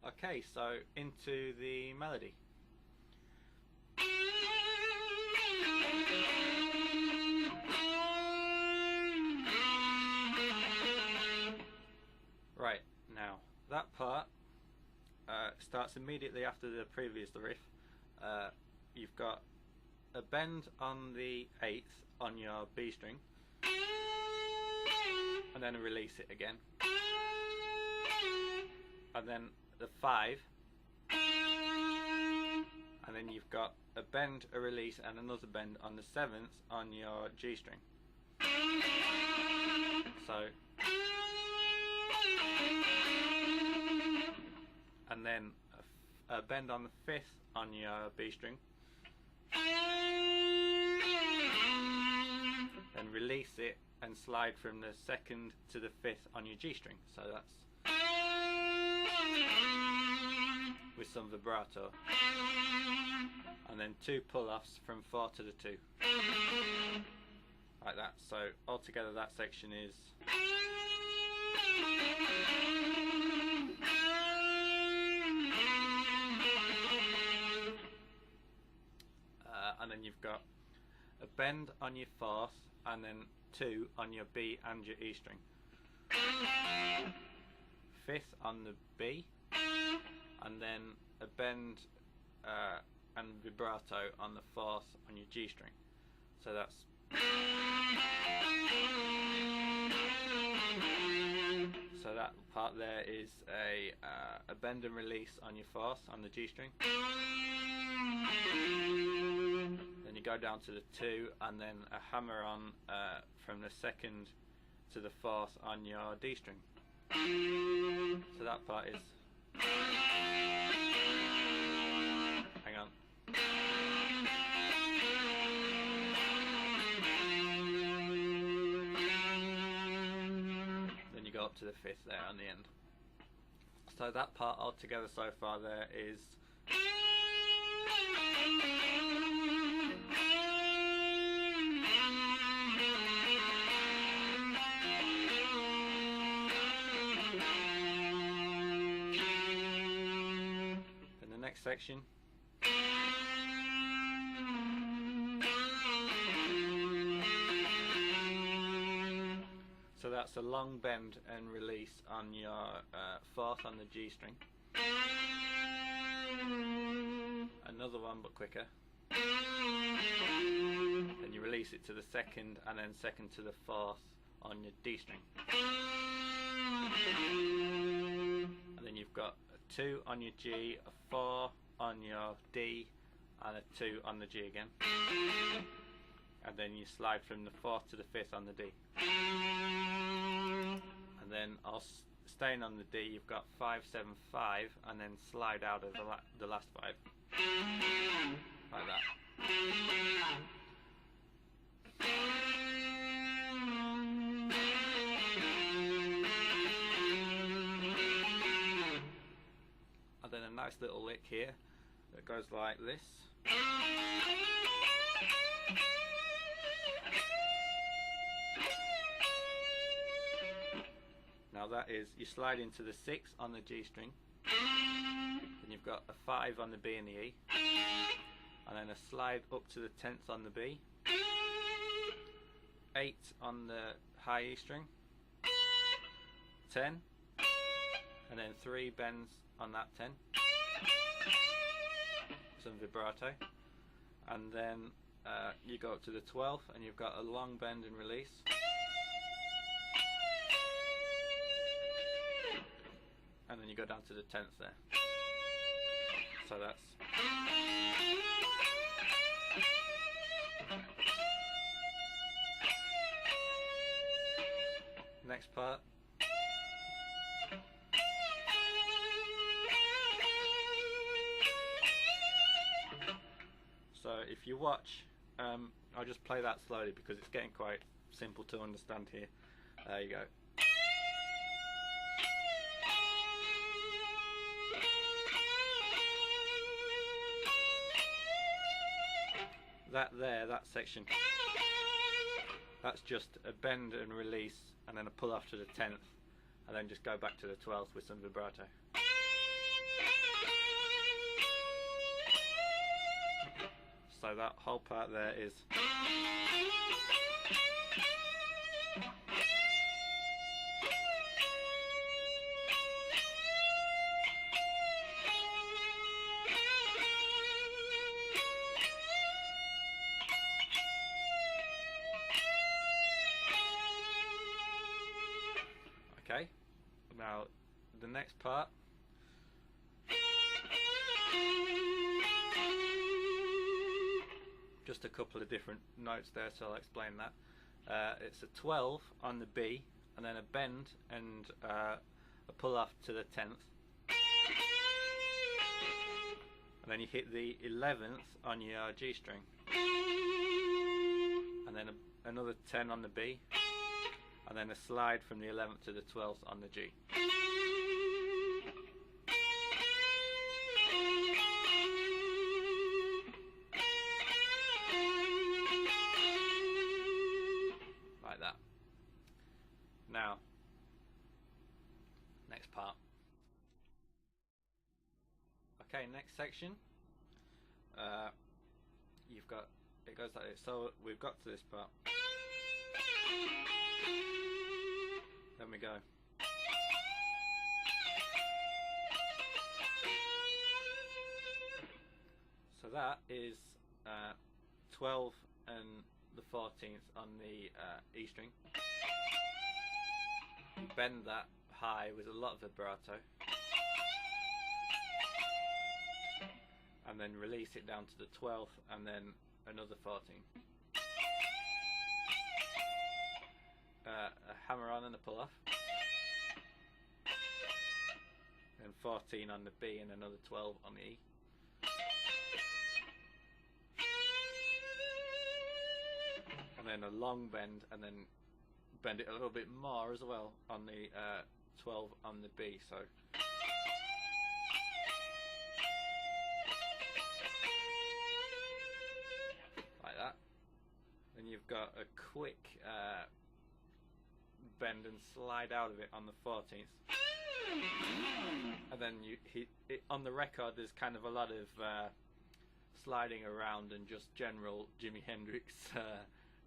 Okay, so into the melody. Right, now that part starts immediately after the previous riff. You've got a bend on the 8th on your B string, and then release it again, and then the 5, and then you've got a bend, a release, and another bend on the 7th on your G string. So, and then a bend on the 5th on your B string, then release it and slide from the 2nd to the 5th on your G string. So that's with some vibrato, and then 2 pull-offs from 4 to the 2, like that. So altogether that section is and then you've got a bend on your 4th, and then 2 on your B and your E string, 5th on the B, and then a bend and vibrato on the 4th on your G string. So that's that part there is a bend and release on your 4th on the G string. Then you go down to the 2, and then a hammer on from the 2nd to the 4th on your D string. So that part is, hang on. Then you go up to the 5th there on the end. So that part altogether so far there is next section. So that's a long bend and release on your 4th on the G string. Another one but quicker. Then you release it to the 2nd, and then 2nd to the 4th on your D string. And then you've got 2 on your G, a 4 on your D, and a 2 on the G again. And then you slide from the 4th to the 5th on the D. And then staying on the D, you've got 5, 7, 5, and then slide out of the last 5. Like that. And then a nice little lick here that goes like this. Now that is, you slide into the 6 on the G string, then you've got a 5 on the B and the E, and then a slide up to the 10th on the B, 8 on the high E string, 10, and then 3 bends on that 10, some vibrato, and then you go up to the 12th and you've got a long bend and release, and then you go down to the 10th there. So that's next part. So if you watch, I'll just play that slowly because it's getting quite simple to understand here. There you go. That section, that's just a bend and release, and then a pull off to the 10th, and then just go back to the 12th with some vibrato. So that whole part there is. Okay, now the next part. Just a couple of different notes there, so I'll explain that. It's a 12 on the B, and then a bend and a pull off to the 10th. And then you hit the 11th on your G string. And then another 10 on the B, and then a slide from the 11th to the 12th on the G. Like that. Now, next part. Okay, next section. You've got, it goes like this. So we've got to this part. Then we go. So that is 12 and the 14th on the E string. Bend that high with a lot of vibrato, and then release it down to the 12th, and then another 14. A hammer on and a pull off, then 14 on the B and another 12 on the E. And then a long bend, and then bend it a little bit more as well on the 12 on the B. So like that. Then you've got a quick bend and slide out of it on the 14th. And then on the record there's kind of a lot of sliding around and just general Jimi Hendrix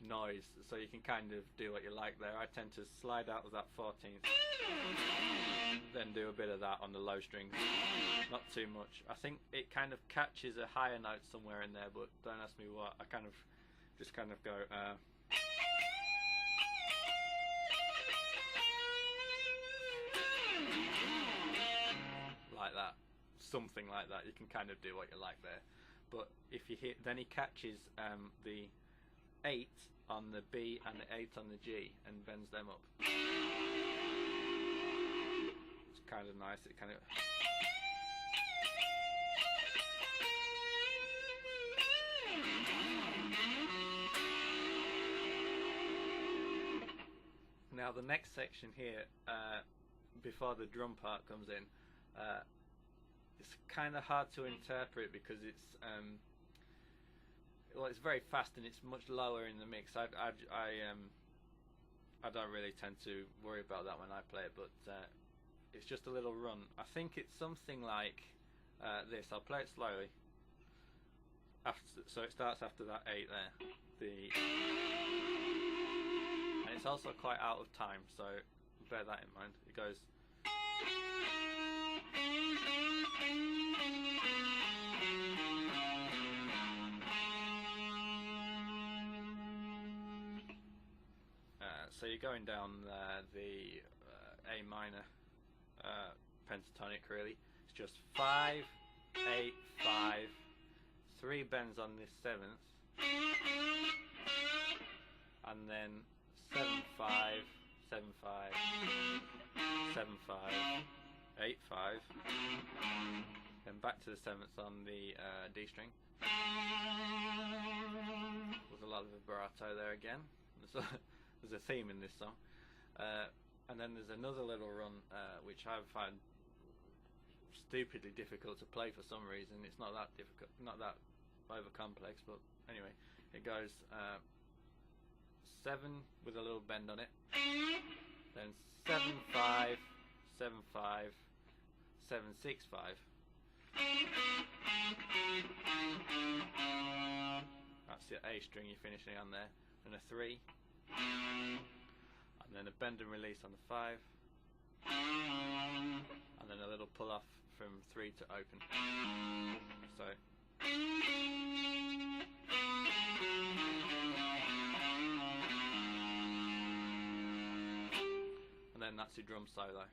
noise, so you can kind of do what you like there. I tend to slide out of that 14th, then do a bit of that on the low strings, not too much. I think it kind of catches a higher note somewhere in there, but don't ask me what. I kind of just kind of go like that, something like that. You can kind of do what you like there. But if you hit, then he catches the 8 on the B and the 8 on the G and bends them up. It's kind of nice. It kind of. Now the next section here, before the drum part comes in, it's kind of hard to interpret because it's well, it's very fast and it's much lower in the mix. I don't really tend to worry about that when I play it, but it's just a little run. I think it's something like this. I'll play it slowly. So it starts after that 8 there. And it's also quite out of time, so bear that in mind. It goes. So you're going down the A minor pentatonic, really. It's just 5, 8, 5, 3 bends on this 7th, and then 7, 5, 7, 5, 7, 5, 8, 5, then back to the 7th on the D string. With a lot of vibrato there again. There's a theme in this song, and then there's another little run which I've found stupidly difficult to play for some reason. It's not that difficult, not that over complex, but anyway, it goes 7 with a little bend on it, then 7, 5, 7, 5, 7, 6, 5. That's the A string you're finishing on there, and a 3, and then a bend and release on the 5, and then a little pull off from 3 to open. So and then that's your drum solo.